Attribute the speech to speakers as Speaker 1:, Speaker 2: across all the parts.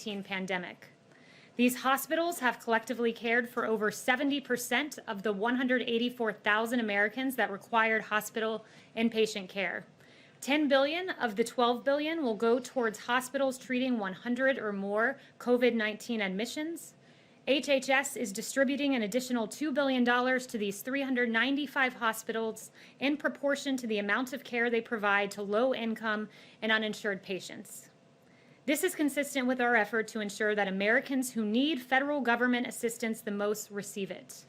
Speaker 1: COVID-19 pandemic. These hospitals have collectively cared for over 70% of the 184,000 Americans that required hospital inpatient care. $10 billion of the $12 billion will go towards hospitals treating 100 or more COVID-19 admissions. HHS is distributing an additional $2 billion to these 395 hospitals in proportion to the amount of care they provide to low-income and uninsured patients. This is consistent with our effort to ensure that Americans who need federal government assistance the most receive it.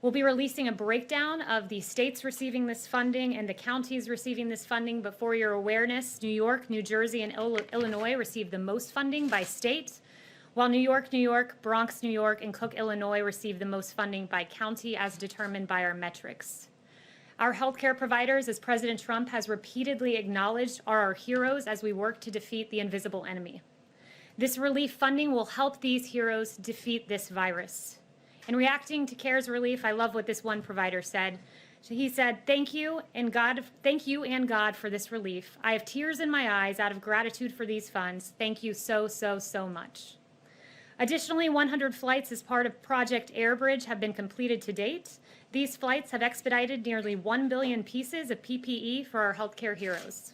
Speaker 1: We'll be releasing a breakdown of the states receiving this funding and the counties receiving this funding, but for your awareness, New York, New Jersey, and Illinois receive the most funding by state, while New York, Bronx, New York, and Cook, Illinois receive the most funding by county as determined by our metrics. Our healthcare providers, as President Trump has repeatedly acknowledged, are our heroes as we work to defeat the invisible enemy. This relief funding will help these heroes defeat this virus. In reacting to CARES relief, I love what this one provider said. He said, thank you and God for this relief. I have tears in my eyes out of gratitude for these funds. Thank you so, so, so much. Additionally, 100 flights as part of Project Airbridge have been completed to date. These flights have expedited nearly 1 billion pieces of PPE for our healthcare heroes.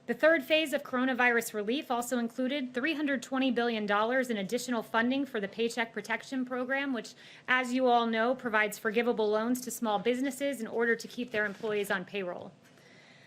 Speaker 1: The third phase of coronavirus relief also included $320 billion in additional funding for the Paycheck Protection Program, which, as you all know, provides forgivable loans to small businesses in order to keep their employees on payroll.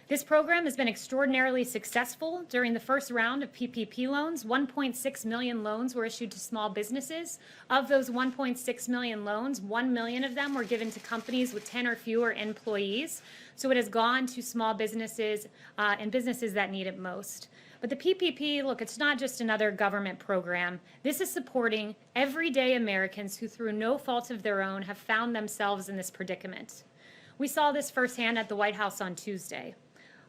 Speaker 1: This program has been extraordinarily successful. During the first round of PPP loans, 1.6 million loans were issued to small businesses. Of those 1.6 million loans, 1 million of them were given to companies with 10 or fewer employees. So it has gone to small businesses and businesses that need it most. But the PPP, look, it's not just another government program. This is supporting everyday Americans who, through no fault of their own, have found themselves in this predicament. We saw this firsthand at the White House on Tuesday.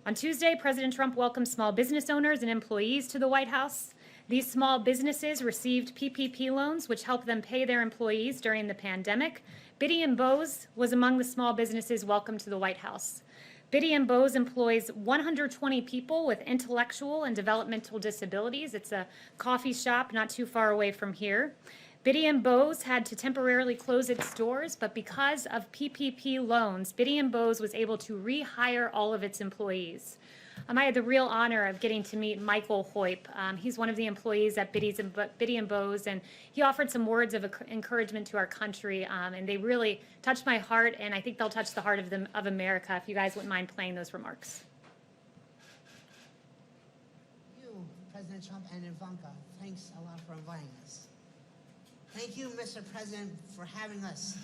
Speaker 1: On Tuesday, President Trump welcomed small business owners and employees to the White House. These small businesses received PPP loans, which helped them pay their employees during the pandemic. Biddy & Bose was among the small businesses welcomed to the White House. Biddy & Bose employs 120 people with intellectual and developmental disabilities. It's a coffee shop not too far away from here. Biddy & Bose had to temporarily close its doors, but because of PPP loans, Biddy & Bose was able to rehire all of its employees. I had the real honor of getting to meet Michael Hoyp. He's one of the employees at Biddy & Bose, and he offered some words of encouragement to our country, and they really touched my heart, and I think they'll touch the heart of America, if you guys wouldn't mind playing those remarks.
Speaker 2: You, President Trump and Ivanka, thanks a lot for inviting us. Thank you, Mr. President, for having us.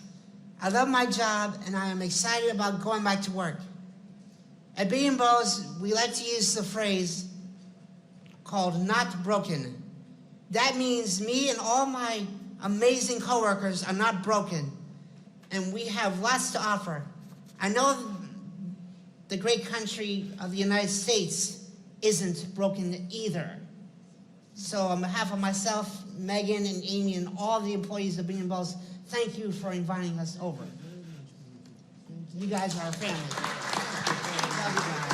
Speaker 2: I love my job, and I am excited about going back to work. At Biddy & Bose, we like to use the phrase called "not broken." That means me and all my amazing coworkers are not broken, and we have lots to offer. I know the great country of the United States isn't broken either. So on behalf of myself, Megan and Amy, and all the employees of Biddy & Bose, thank you for inviting us over. You guys are our family. Love you guys.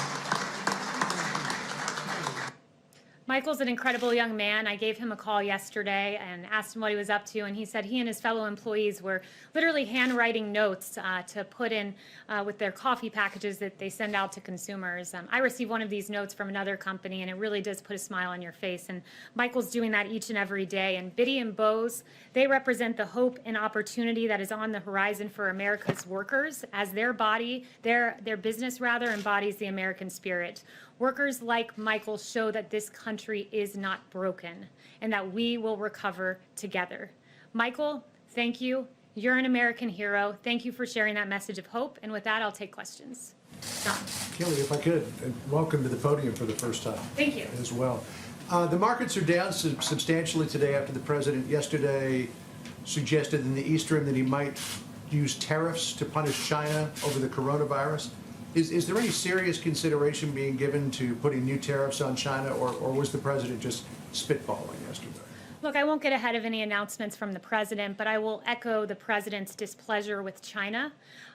Speaker 1: Michael's an incredible young man. I gave him a call yesterday and asked him what he was up to, and he said he and his fellow employees were literally handwriting notes to put in with their coffee packages that they send out to consumers. I received one of these notes from another company, and it really does put a smile on your face, and Michael's doing that each and every day. And Biddy & Bose, they represent the hope and opportunity that is on the horizon for America's workers, as their business embodies the American spirit. Workers like Michael show that this country is not broken and that we will recover together. Michael, thank you. You're an American hero. Thank you for sharing that message of hope. And with that, I'll take questions. John.
Speaker 3: Kayleigh, if I could, welcome to the podium for the first time.
Speaker 1: Thank you.
Speaker 3: As well. The markets are down substantially today after the president yesterday suggested in the East Room that he might use tariffs to punish China over the coronavirus. Is there any serious consideration being given to putting new tariffs on China, or was the president just spitballing yesterday?
Speaker 1: Look, I won't get ahead of any announcements from the president, but I will echo the president's displeasure with China.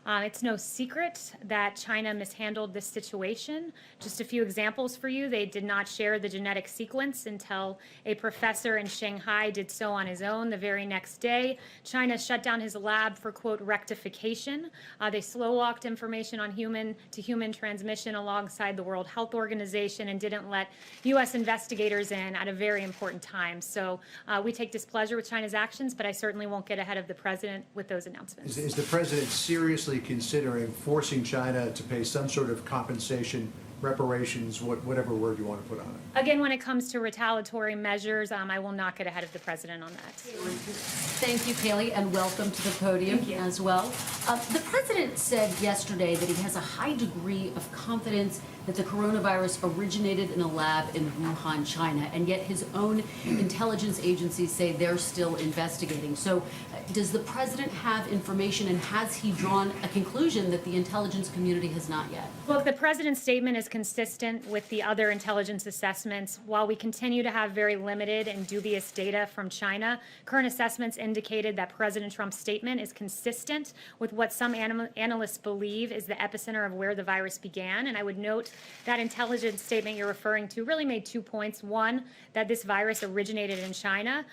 Speaker 1: It's no secret that China mishandled this situation. Just a few examples for you. They did not share the genetic sequence until a professor in Shanghai did so on his own the very next day. China shut down his lab for, quote, rectification. They slow-walked information on human-to-human transmission alongside the World Health Organization and didn't let U.S. investigators in at a very important time. So we take displeasure with China's actions, but I certainly won't get ahead of the president with those announcements.
Speaker 3: Is the president seriously considering forcing China to pay some sort of compensation, reparations, whatever word you want to put on it?
Speaker 1: Again, when it comes to retaliatory measures, I will not get ahead of the president on that.
Speaker 4: Thank you, Kayleigh, and welcome to the podium as well. The president said yesterday that he has a high degree of confidence that the coronavirus originated in a lab in Wuhan, China, and yet his own intelligence agencies say they're still investigating. So does the president have information, and has he drawn a conclusion that the intelligence community has not yet?
Speaker 1: Look, the president's statement is consistent with the other intelligence assessments. While we continue to have very limited and dubious data from China, current assessments indicated that President Trump's statement is consistent with what some analysts believe is the epicenter of where the virus began. And I would note that intelligence statement you're referring to really made 2 points. One, that this virus originated in China.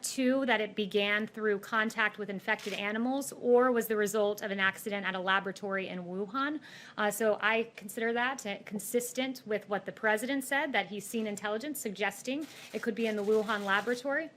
Speaker 1: Two, that it began through contact with infected animals or was the result of an accident at a laboratory in Wuhan. So I consider that consistent with what the president said, that he's seen intelligence suggesting it could be in the Wuhan laboratory.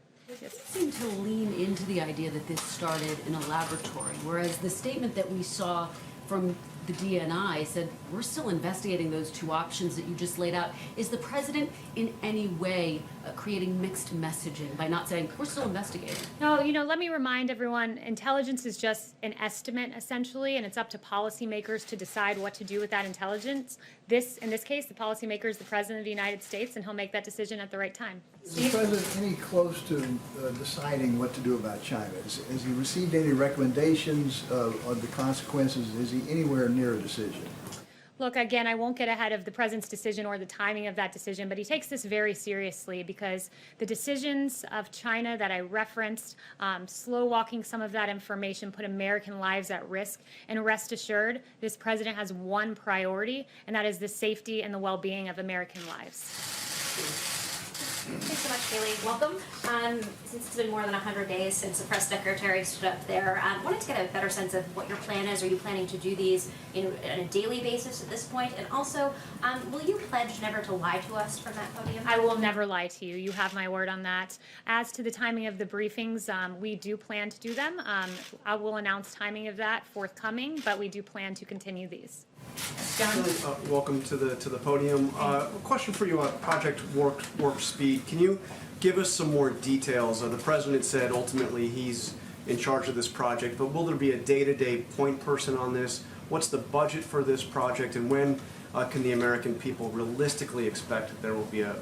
Speaker 4: Yes. Seem to lean into the idea that this started in a laboratory, whereas the statement that we saw from the DNI said we're still investigating those two options that you just laid out. Is the president in any way creating mixed messaging by not saying we're still investigating?
Speaker 1: No, let me remind everyone, intelligence is just an estimate essentially, and it's up to policymakers to decide what to do with that intelligence. In this case, the policymaker is the president of the United States, and he'll make that decision at the right time.
Speaker 5: Is the president any close to deciding what to do about China? Has he received any recommendations of the consequences? Is he anywhere near a decision?
Speaker 1: Look, again, I won't get ahead of the president's decision or the timing of that decision, but he takes this very seriously because the decisions of China that I referenced, slow walking some of that information, put American lives at risk. And rest assured, this president has one priority, and that is the safety and the well-being of American lives.
Speaker 6: Thanks so much, Kayleigh. Welcome. Since it's been more than 100 days since the press secretary stood up there, I wanted to get a better sense of what your plan is. Are you planning to do these on a daily basis at this point? And also, will you pledge never to lie to us from that podium?
Speaker 1: I will never lie to you. You have my word on that. As to the timing of the briefings, we do plan to do them. I will announce timing of that forthcoming, but we do plan to continue these. John?
Speaker 7: Welcome to the podium. A question for you on Project Warp Speed. Can you give us some more details? The president said ultimately he's in charge of this project, but will there be a day-to-day point person on this? What's the budget for this project, and when can the American people realistically expect that there will be a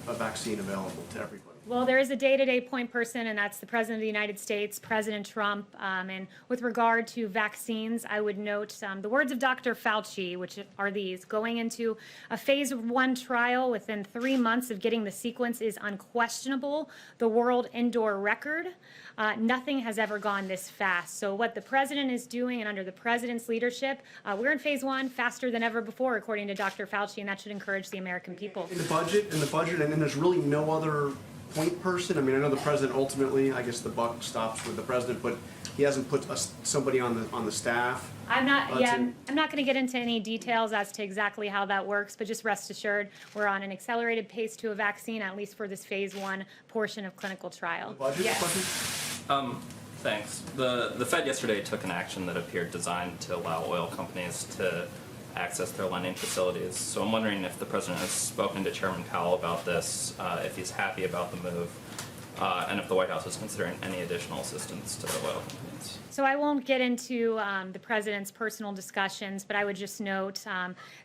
Speaker 7: vaccine available to everybody?
Speaker 1: Well, there is a day-to-day point person, and that's the President of the United States, President Trump. And with regard to vaccines, I would note the words of Dr. Fauci, which are these: going into a phase 1 trial within 3 months of getting the sequence is unquestionable, the world indoor record. Nothing has ever gone this fast. So what the president is doing, and under the president's leadership, we're in phase 1 faster than ever before, according to Dr. Fauci, and that should encourage the American people.
Speaker 7: In the budget, and then there's really no other point person. I mean, I know the president ultimately, I guess the buck stops with the president, but he hasn't put somebody on the staff.
Speaker 1: I'm not going to get into any details as to exactly how that works, but just rest assured we're on an accelerated pace to a vaccine, at least for this phase 1 portion of clinical trial.
Speaker 7: The budget question?
Speaker 8: Thanks. The Fed yesterday took an action that appeared designed to allow oil companies to access their lending facilities. So I'm wondering if the president has spoken to Chairman Powell about this, if he's happy about the move, and if the White House is considering any additional assistance to the oil companies.
Speaker 1: So I won't get into the president's personal discussions, but I would just note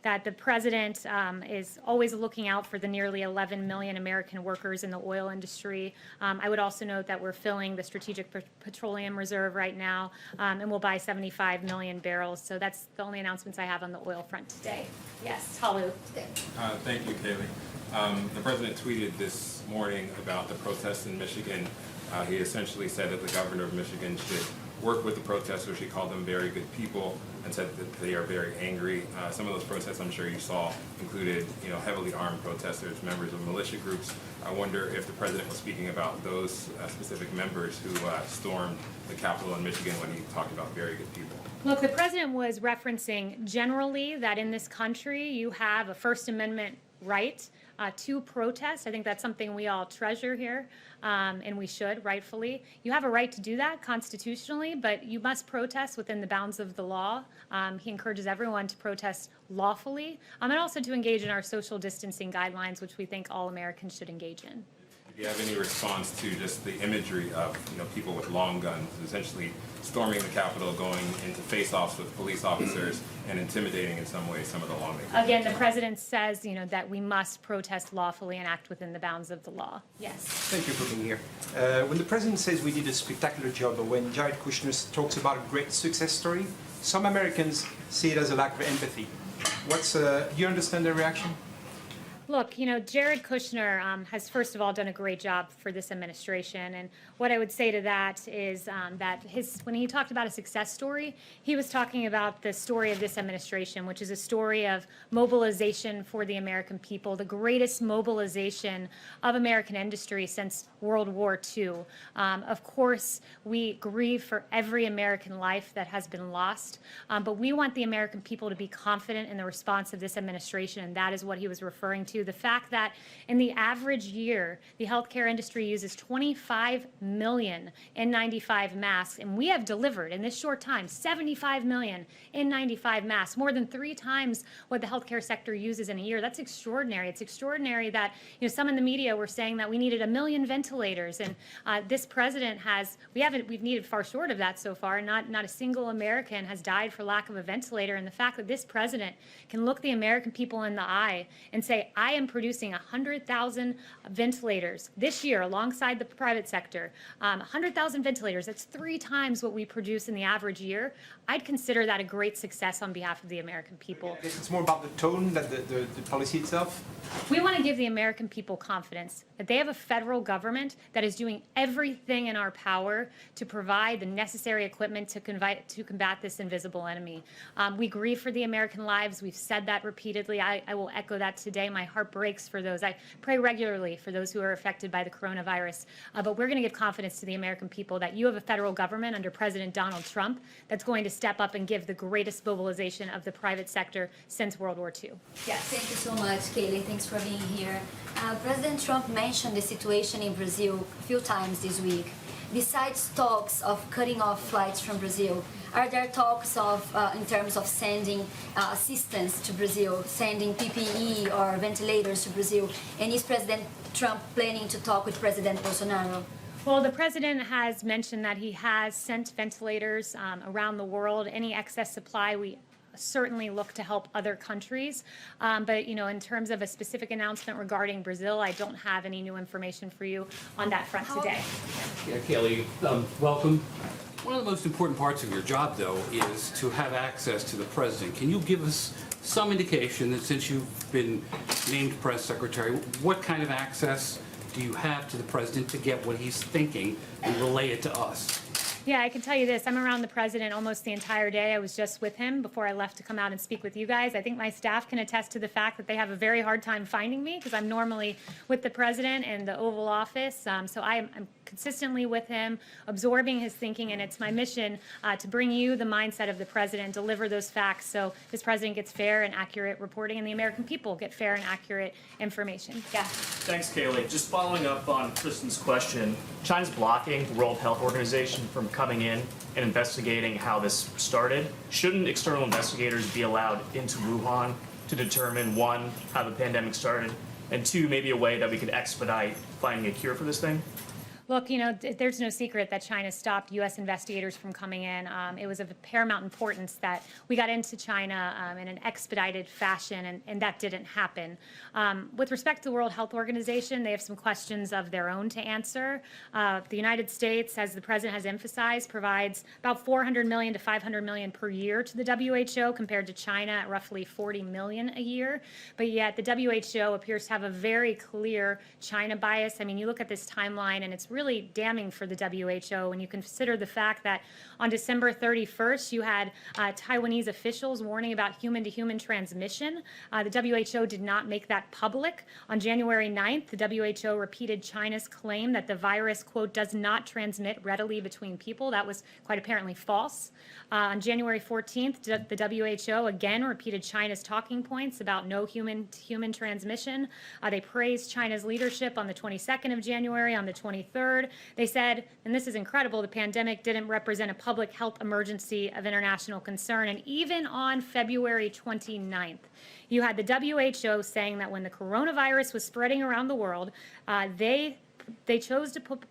Speaker 1: that the president is always looking out for the nearly 11 million American workers in the oil industry. I would also note that we're filling the Strategic Petroleum Reserve right now, and we'll buy 75 million barrels. So that's the only announcements I have on the oil front today. Yes, Halu.
Speaker 9: Thank you, Kayleigh. The president tweeted this morning about the protests in Michigan. He essentially said that the governor of Michigan should work with the protesters. He called them very good people and said that they are very angry. Some of those protests, I'm sure you saw, included, heavily armed protesters, members of militia groups. I wonder if the president was speaking about those specific members who stormed the Capitol in Michigan when he talked about very good people.
Speaker 1: Look, the president was referencing generally that in this country you have a First Amendment right to protest. I think that's something we all treasure here, and we should, rightfully. You have a right to do that constitutionally, but you must protest within the bounds of the law. He encourages everyone to protest lawfully, and also to engage in our social distancing guidelines, which we think all Americans should engage in.
Speaker 9: Do you have any response to just the imagery of people with long guns, essentially storming the Capitol, going into face-offs with police officers, and intimidating in some ways some of the lawmakers?
Speaker 1: Again, the president says, that we must protest lawfully and act within the bounds of the law. Yes.
Speaker 10: Thank you for being here. When the president says we did a spectacular job, or when Jared Kushner talks about a great success story, some Americans see it as a lack of empathy. Do you understand their reaction?
Speaker 1: Look, Jared Kushner has, first of all, done a great job for this administration. And what I would say to that is that when he talked about a success story, he was talking about the story of this administration, which is a story of mobilization for the American people, the greatest mobilization of American industry since World War II. Of course, we grieve for every American life that has been lost, but we want the American people to be confident in the response of this administration, and that is what he was referring to. The fact that in the average year, the healthcare industry uses 25 million N95 masks, and we have delivered in this short time 75 million N95 masks, more than 3 times what the healthcare sector uses in a year. That's extraordinary. It's extraordinary that some in the media were saying that we needed 1 million ventilators, and this president we've needed far short of that so far. Not a single American has died for lack of a ventilator, and the fact that this president can look the American people in the eye and say, I am producing 100,000 ventilators this year alongside the private sector. 100,000 ventilators, that's 3 times what we produce in the average year. I'd consider that a great success on behalf of the American people.
Speaker 10: I guess it's more about the tone than the policy itself.
Speaker 1: We want to give the American people confidence that they have a federal government that is doing everything in our power to provide the necessary equipment to combat this invisible enemy. We grieve for the American lives. We've said that repeatedly. I will echo that today. My heart breaks for those. I pray regularly for those who are affected by the coronavirus. But we're going to give confidence to the American people that you have a federal government under President Donald Trump that's going to step up and give the greatest mobilization of the private sector since World War II.
Speaker 11: Yes. Thank you so much, Kayleigh. Thanks for being here. President Trump mentioned the situation in Brazil a few times this week. Besides talks of cutting off flights from Brazil, are there talks of, in terms of sending assistance to Brazil, sending PPE or ventilators to Brazil? And is President Trump planning to talk with President Bolsonaro?
Speaker 1: Well, the president has mentioned that he has sent ventilators around the world. Any excess supply, we certainly look to help other countries. But, in terms of a specific announcement regarding Brazil, I don't have any new information for you on that front today.
Speaker 12: Yeah, Kayleigh, welcome. One of the most important parts of your job, though, is to have access to the president. Can you give us some indication that since you've been named press secretary, what kind of access do you have to the president to get what he's thinking and relay it to us?
Speaker 1: Yeah, I can tell you this. I'm around the president almost the entire day. I was just with him before I left to come out and speak with you guys. I think my staff can attest to the fact that they have a very hard time finding me because I'm normally with the president in the Oval Office. So I'm consistently with him, absorbing his thinking, and it's my mission to bring you the mindset of the president, deliver those facts so this president gets fair and accurate reporting and the American people get fair and accurate information. Yeah.
Speaker 13: Thanks, Kayleigh. Just following up on Kristen's question, China's blocking the World Health Organization from coming in and investigating how this started. Shouldn't external investigators be allowed into Wuhan to determine, 1, how the pandemic started, and 2, maybe a way that we could expedite finding a cure for this thing?
Speaker 1: Look, there's no secret that China stopped U.S. investigators from coming in. It was of paramount importance that we got into China in an expedited fashion, and that didn't happen. With respect to the World Health Organization, they have some questions of their own to answer. The United States, as the president has emphasized, provides about $400 million to $500 million per year to the WHO, compared to China at roughly $40 million a year. But yet the WHO appears to have a very clear China bias. I mean, you look at this timeline, and it's really damning for the WHO when you consider the fact that on December 31st, you had Taiwanese officials warning about human-to-human transmission. The WHO did not make that public. On January 9th, the WHO repeated China's claim that the virus, quote, does not transmit readily between people. That was quite apparently false. On January 14th, the WHO again repeated China's talking points about no human-to-human transmission. They praised China's leadership on the 22nd of January. On the 23rd, they said, and this is incredible, the pandemic didn't represent a public health emergency of international concern. And even on February 29th, you had the WHO saying that when the coronavirus was spreading around the world, they chose to put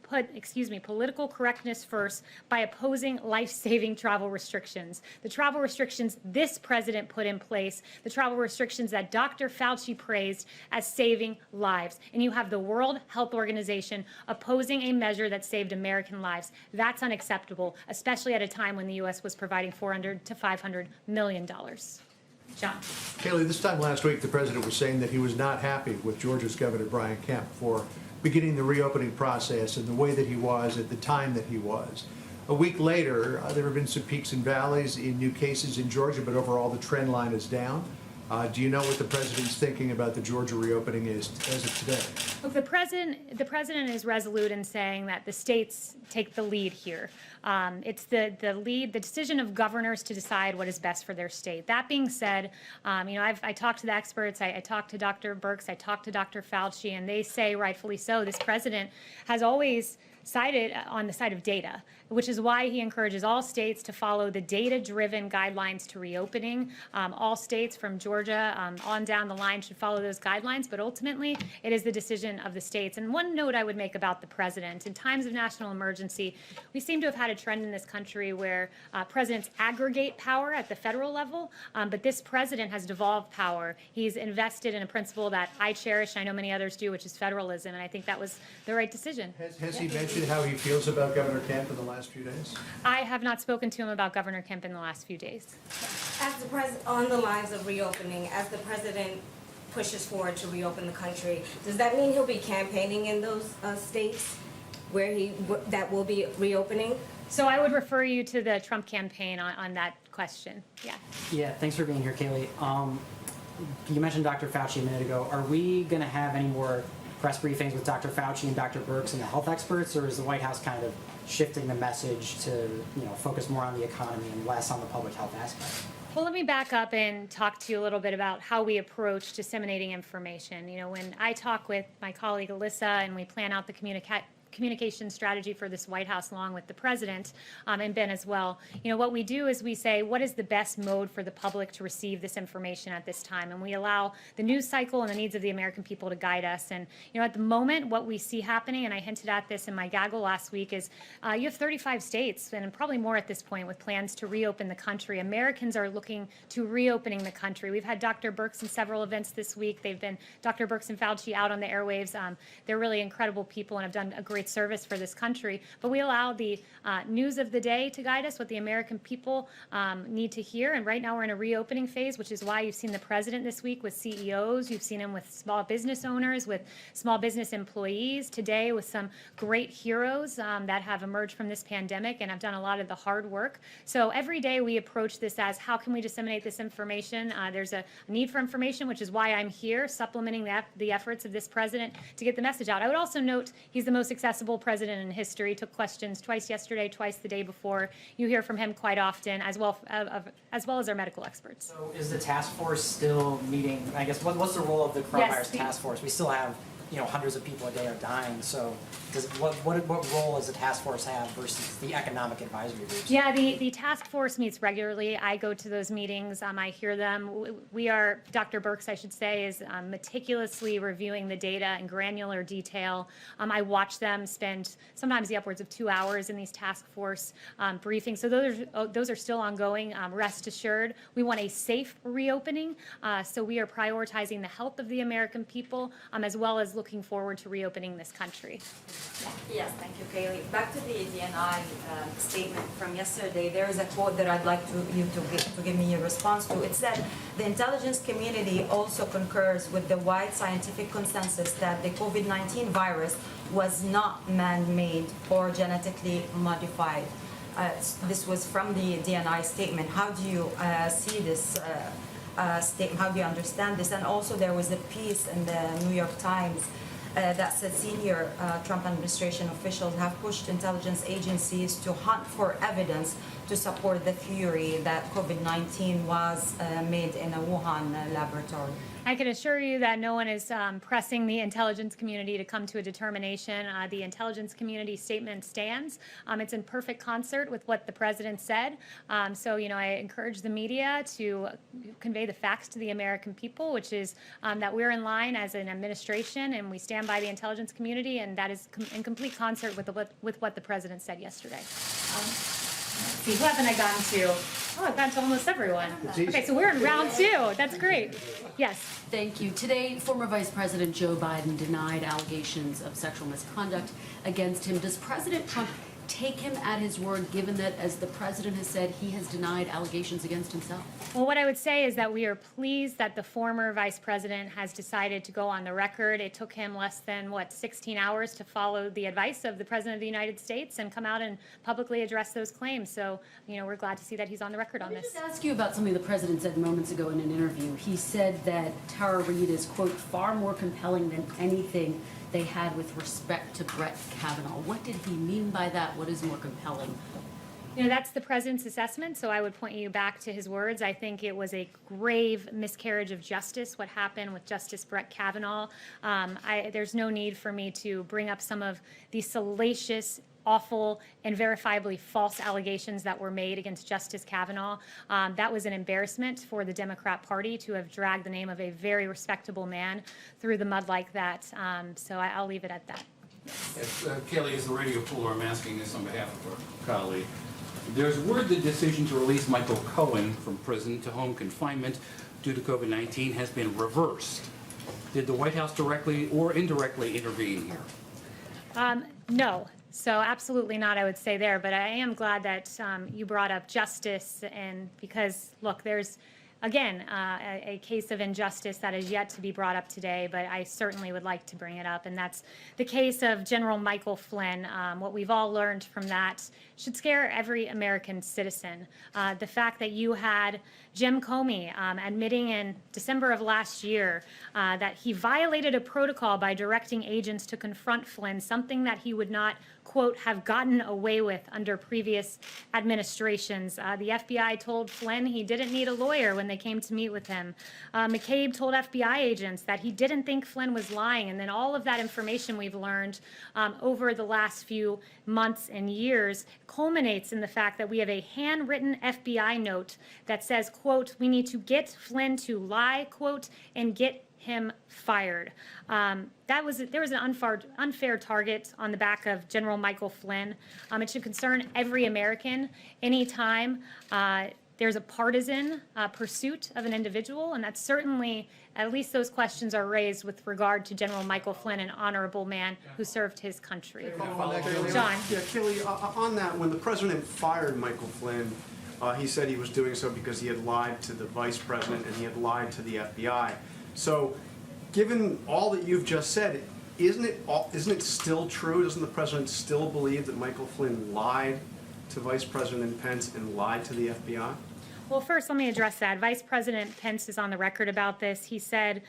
Speaker 1: political correctness first by opposing life-saving travel restrictions. The travel restrictions this president put in place, the travel restrictions that Dr. Fauci praised as saving lives. And you have the World Health Organization opposing a measure that saved American lives. That's unacceptable, especially at a time when the U.S. was providing $400 to $500 million. John.
Speaker 3: Kayleigh, this time last week, the president was saying that he was not happy with Georgia's Governor Brian Kemp for beginning the reopening process in the way that he was at the time that he was. A week later, there have been some peaks and valleys in new cases in Georgia, but overall the trend line is down. Do you know what the president's thinking about the Georgia reopening is as of today?
Speaker 1: Look, the president is resolute in saying that the states take the lead here. It's the decision of governors to decide what is best for their state. That being said, I talked to the experts. I talked to Dr. Birx. I talked to Dr. Fauci, and they say, rightfully so, this president has always sided on the side of data, which is why he encourages all states to follow the data-driven guidelines to reopening. All states from Georgia on down the line should follow those guidelines, but ultimately it is the decision of the states. And one note I would make about the president, in times of national emergency, we seem to have had a trend in this country where presidents aggregate power at the federal level, but this president has devolved power. He's invested in a principle that I cherish, and I know many others do, which is federalism, and I think that was the right decision.
Speaker 3: Has he mentioned how he feels about Governor Kemp in the last few days?
Speaker 1: I have not spoken to him about Governor Kemp in the last few days.
Speaker 14: As the on the lines of reopening, as the president pushes forward to reopen the country, does that mean he'll be campaigning in those states where that will be reopening?
Speaker 1: So I would refer you to the Trump campaign on that question. Yeah.
Speaker 15: Yeah, thanks for being here, Kayleigh. You mentioned Dr. Fauci a minute ago. Are we going to have any more press briefings with Dr. Fauci and Dr. Birx and the health experts, or is the White House kind of shifting the message to focus more on the economy and less on the public health aspect?
Speaker 1: Well, let me back up and talk to you a little bit about how we approach disseminating information. When I talk with my colleague Alyssa and we plan out the communication strategy for this White House along with the president and Ben as well, what we do is we say, what is the best mode for the public to receive this information at this time? And we allow the news cycle and the needs of the American people to guide us. And at the moment, what we see happening, and I hinted at this in my gaggle last week, is you have 35 states, and probably more at this point, with plans to reopen the country. Americans are looking to reopening the country. We've had Dr. Birx in several events this week. They've been Dr. Birx and Fauci out on the airwaves. They're really incredible people and have done a great service for this country, but we allow the news of the day to guide us, what the American people need to hear. And right now we're in a reopening phase, which is why you've seen the president this week with CEOs, you've seen him with small business owners, with small business employees, today with some great heroes that have emerged from this pandemic and have done a lot of the hard work. So every day we approach this as, how can we disseminate this information? There's a need for information, which is why I'm here supplementing the efforts of this president to get the message out. I would also note he's the most accessible president in history. Took questions twice yesterday, twice the day before. You hear from him quite often, as well as our medical experts.
Speaker 15: So is the task force still meeting? I guess what's the role of the coronavirus task force? We still have hundreds of people a day are dying. So what role does the task force have versus the economic advisory groups?
Speaker 1: Yeah, the task force meets regularly. I go to those meetings. I hear them. Dr. Birx, I should say, is meticulously reviewing the data in granular detail. I watch them spend sometimes the upwards of 2 hours in these task force briefings. So those are still ongoing. Rest assured, we want a safe reopening. So we are prioritizing the health of the American people, as well as looking forward to reopening this country.
Speaker 16: Yes, thank you, Kayleigh. Back to the DNI statement from yesterday, there is a quote that I'd like you to give me a response to. It said, the intelligence community also concurs with the wide scientific consensus that the COVID-19 virus was not man-made or genetically modified. This was from the DNI statement. How do you see this statement? How do you understand this? And also there was a piece in the New York Times that said senior Trump administration officials have pushed intelligence agencies to hunt for evidence to support the theory that COVID-19 was made in a Wuhan laboratory.
Speaker 1: I can assure you that no one is pressing the intelligence community to come to a determination. The intelligence community statement stands. It's in perfect concert with what the president said. So, I encourage the media to convey the facts to the American people, which is that we're in line as an administration and we stand by the intelligence community, and that is in complete concert with what the president said yesterday. See, who haven't I gotten to? Oh, I've gotten to almost everyone. Okay, so we're in round 2. That's great. Yes.
Speaker 4: Thank you. Today, former Vice President Joe Biden denied allegations of sexual misconduct against him. Does President Trump take him at his word, given that, as the president has said, he has denied allegations against himself?
Speaker 1: Well, what I would say is that we are pleased that the former vice president has decided to go on the record. It took him less than, 16 hours to follow the advice of the president of the United States and come out and publicly address those claims. So, we're glad to see that he's on the record on this.
Speaker 4: Let me just ask you about something the president said moments ago in an interview. He said that Tara Reade is, quote, far more compelling than anything they had with respect to Brett Kavanaugh. What did he mean by that? What is more compelling?
Speaker 1: That's the president's assessment, so I would point you back to his words. I think it was a grave miscarriage of justice, what happened with Justice Brett Kavanaugh. There's no need for me to bring up some of the salacious, awful, and verifiably false allegations that were made against Justice Kavanaugh. That was an embarrassment for the Democrat Party to have dragged the name of a very respectable man through the mud like that. So I'll leave it at that.
Speaker 12: Yes, Kayleigh is the radio puller. I'm asking this on behalf of our colleague. There's word the decision to release Michael Cohen from prison to home confinement due to COVID-19 has been reversed. Did the White House directly or indirectly intervene here?
Speaker 1: No. So absolutely not, I would say there. But I am glad that you brought up justice, and because, look, there's, again, a case of injustice that is yet to be brought up today, but I certainly would like to bring it up, and that's the case of General Michael Flynn. What we've all learned from that should scare every American citizen. The fact that you had Jim Comey admitting in December of last year that he violated a protocol by directing agents to confront Flynn, something that he would not, quote, have gotten away with under previous administrations. The FBI told Flynn he didn't need a lawyer when they came to meet with him. McCabe told FBI agents that he didn't think Flynn was lying. And then all of that information we've learned over the last few months and years culminates in the fact that we have a handwritten FBI note that says, quote, we need to get Flynn to lie, quote, and get him fired. There was an unfair target on the back of General Michael Flynn. It should concern every American anytime there's a partisan pursuit of an individual, and that's certainly, at least those questions are raised with regard to General Michael Flynn, an honorable man who served his country. John.
Speaker 7: Yeah, Kayleigh, on that, when the president fired Michael Flynn, he said he was doing so because he had lied to the vice president and he had lied to the FBI. So, given all that you've just said, isn't it still true? Doesn't the president still believe that Michael Flynn lied to Vice President Pence and lied to the FBI?
Speaker 1: Well, first, let me address that. Vice President Pence is on the record about this. He said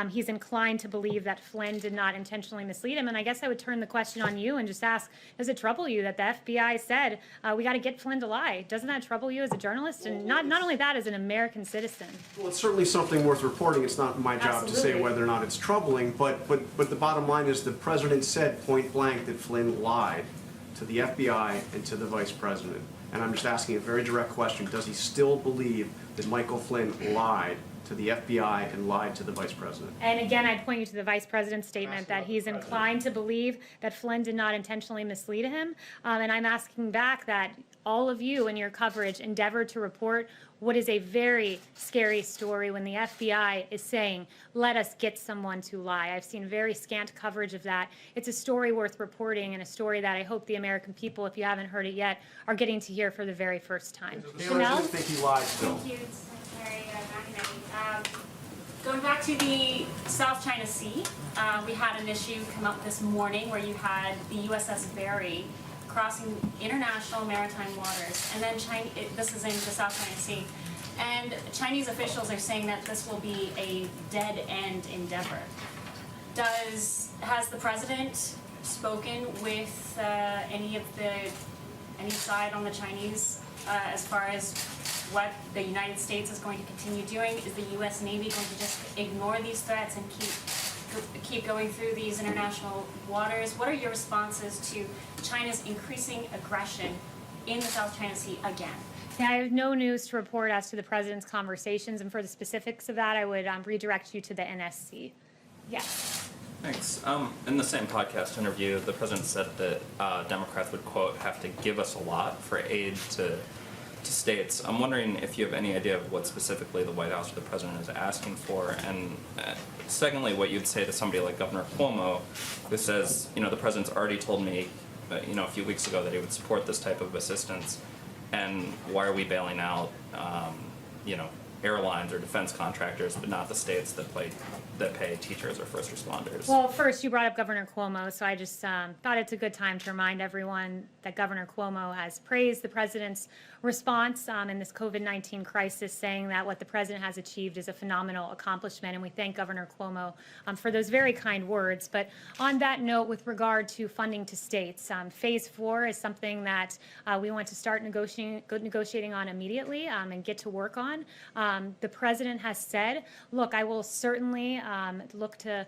Speaker 1: he's inclined to believe that Flynn did not intentionally mislead him. And I guess I would turn the question on you and just ask, does it trouble you that the FBI said we got to get Flynn to lie? Doesn't that trouble you as a journalist? And not only that, as an American citizen.
Speaker 7: Well, it's certainly something worth reporting. It's not my job to say
Speaker 1: Absolutely.
Speaker 7: whether or not it's troubling, but the bottom line is the president said point blank that Flynn lied to the FBI and to the vice president. And I'm just asking a very direct question. Does he still believe that Michael Flynn lied to the FBI and lied to the vice president?
Speaker 1: And again, I'd point you to the vice president's statement that he's inclined to believe that Flynn did not intentionally mislead him. And I'm asking back that all of you in your coverage endeavor to report what is a very scary story when the FBI is saying, let us get someone to lie. I've seen very scant coverage of that. It's a story worth reporting and a story that I hope the American people, if you haven't heard it yet, are getting to hear for the very first time.
Speaker 7: Does the president think he lied still?
Speaker 17: Thank you, Secretary McEnany. Going back to the South China Sea, we had an issue come up this morning where you had the USS Barry crossing international maritime waters, and then this is in the South China Sea, and Chinese officials are saying that this will be a dead-end endeavor. Has the president spoken with any side on the Chinese as far as what the United States is going to continue doing? Is the U.S. Navy going to just ignore these threats and keep going through these international waters? What are your responses to China's increasing aggression in the South China Sea again?
Speaker 1: Yeah, I have no news to report as to the president's conversations, and for the specifics of that, I would redirect you to the NSC. Yes.
Speaker 8: Thanks. In the same podcast interview, the president said that Democrats would, quote, have to give us a lot for aid to states. I'm wondering if you have any idea of what specifically the White House or the president is asking for, and secondly, what you'd say to somebody like Governor Cuomo, who says, the president's already told me, a few weeks ago that he would support this type of assistance, and why are we bailing out, airlines or defense contractors, but not the states that pay teachers or first responders?
Speaker 1: Well, first, you brought up Governor Cuomo, so I just thought it's a good time to remind everyone that Governor Cuomo has praised the president's response in this COVID-19 crisis, saying that what the president has achieved is a phenomenal accomplishment, and we thank Governor Cuomo for those very kind words. But on that note, with regard to funding to states, Phase 4 is something that we want to start negotiating on immediately and get to work on. The president has said, look, I will certainly look to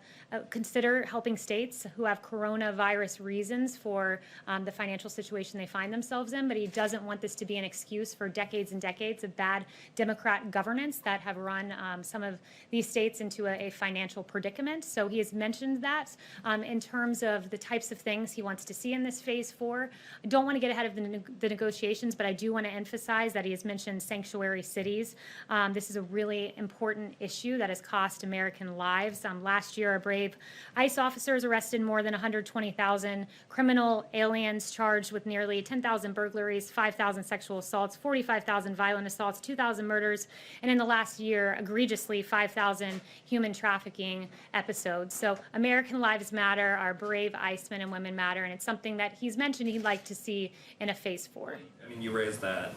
Speaker 1: consider helping states who have coronavirus reasons for the financial situation they find themselves in, but he doesn't want this to be an excuse for decades and decades of bad Democrat governance that have run some of these states into a financial predicament. So he has mentioned that in terms of the types of things he wants to see in this Phase 4. I don't want to get ahead of the negotiations, but I do want to emphasize that he has mentioned sanctuary cities. This is a really important issue that has cost American lives. Last year, our brave ICE officers arrested more than 120,000 criminal aliens charged with nearly 10,000 burglaries, 5,000 sexual assaults, 45,000 violent assaults, 2,000 murders, and in the last year, egregiously, 5,000 human trafficking episodes. So American lives matter, our brave ICE men and women matter, and it's something that he's mentioned he'd like to see in a Phase 4.
Speaker 8: I mean, you raised that,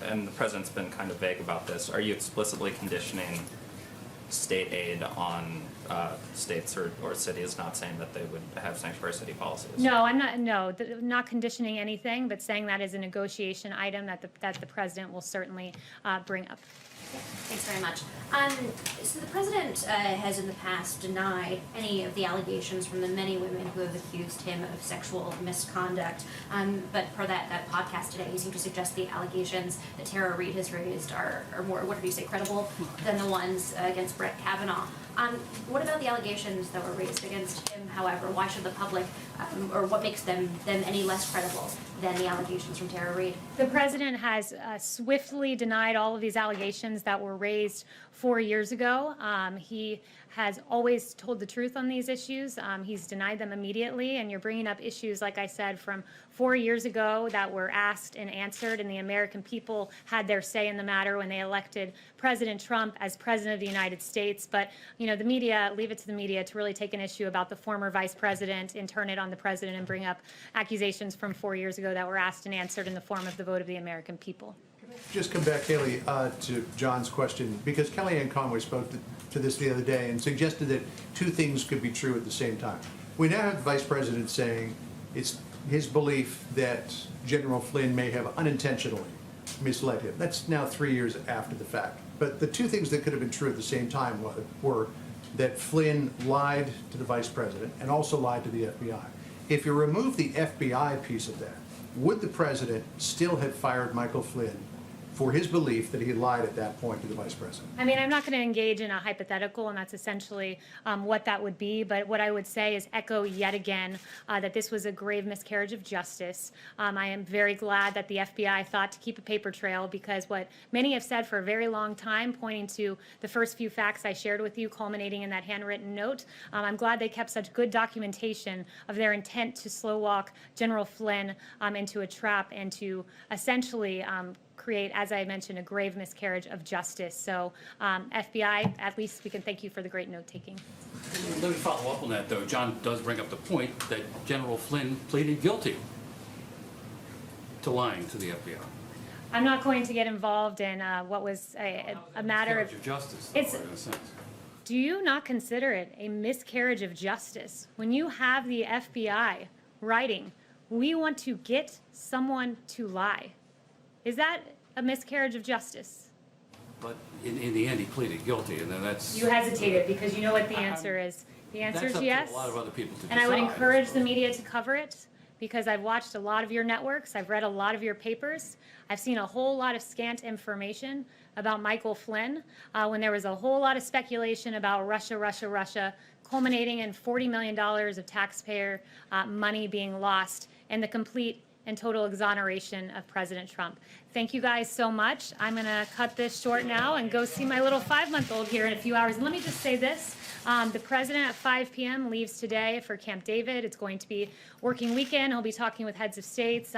Speaker 8: and the president's been kind of vague about this. Are you explicitly conditioning state aid on states or cities not saying that they would have sanctuary city policies?
Speaker 1: No, I'm not. No, not conditioning anything, but saying that is a negotiation item that the president will certainly bring up.
Speaker 6: Thanks very much. So the president has in the past denied any of the allegations from the many women who have accused him of sexual misconduct. But per that podcast today, he seemed to suggest the allegations that Tara Reade has raised are more, what did you say, credible than the ones against Brett Kavanaugh. What about the allegations that were raised against him, however? Why should the public, or what makes them any less credible than the allegations from Tara Reade?
Speaker 1: The president has swiftly denied all of these allegations that were raised 4 years ago. He has always told the truth on these issues. He's denied them immediately, and you're bringing up issues, like I said, from 4 years ago that were asked and answered, and the American people had their say in the matter when they elected President Trump as president of the United States. But, the media, leave it to the media to really take an issue about the former vice president and turn it on the president and bring up accusations from 4 years ago that were asked and answered in the form of the vote of the American people.
Speaker 16: Can I
Speaker 3: just come back, Kayleigh, to John's question, because Kellyanne Conway spoke to this the other day and suggested that two things could be true at the same time. We now have the Vice President saying it's his belief that General Flynn may have unintentionally misled him. That's now 3 years after the fact. But the two things that could have been true at the same time were that Flynn lied to the Vice President and also lied to the FBI. If you remove the FBI piece of that, would the President still have fired Michael Flynn for his belief that he lied at that point to the Vice President?
Speaker 1: I mean, I'm not going to engage in a hypothetical, and that's essentially what that would be. But what I would say is echo yet again that this was a grave miscarriage of justice. I am very glad that the FBI thought to keep a paper trail, because what many have said for a very long time, pointing to the first few facts I shared with you, culminating in that handwritten note, I'm glad they kept such good documentation of their intent to slow walk General Flynn into a trap and to essentially create, as I mentioned, a grave miscarriage of justice. So FBI, at least we can thank you for the great note-taking.
Speaker 12: Let me follow up on that, though. John does bring up the point that General Flynn pleaded guilty to lying to the FBI.
Speaker 1: I'm not going to get involved in what was a matter
Speaker 12: Miscarriage of justice, though,
Speaker 1: It's-
Speaker 12: in a sense.
Speaker 1: Do you not consider it a miscarriage of justice when you have the FBI writing, "We want to get someone to lie"? Is that a miscarriage of justice?
Speaker 12: But in the end, he pleaded guilty, and then that's...
Speaker 1: You hesitated because you know what the answer is. The answer
Speaker 12: That's
Speaker 1: is
Speaker 12: up
Speaker 1: yes.
Speaker 12: to a lot of other people to
Speaker 1: And I would
Speaker 12: decide.
Speaker 1: encourage the media to cover it, because I've watched a lot of your networks, I've read a lot of your papers, I've seen a whole lot of scant information about Michael Flynn, when there was a whole lot of speculation about Russia, culminating in $40 million of taxpayer money being lost, and the complete and total exoneration of President Trump. Thank you guys so much. I'm gonna cut this short now and go see my little 5-month-old here in a few hours. And let me just say this, the President at 5 p.m. leaves today for Camp David. It's going to be working weekend. He'll be talking with heads of states,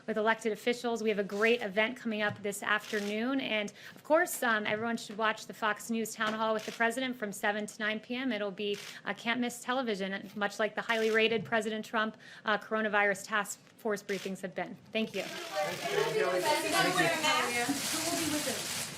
Speaker 1: with elected officials. We have a great event coming up this afternoon. And of course, everyone should watch the Fox News Town Hall with the President from 7 to 9 p.m. It'll be can't miss television, much like the highly rated President Trump coronavirus task force briefings have been. Thank you.
Speaker 16: Who will be with us?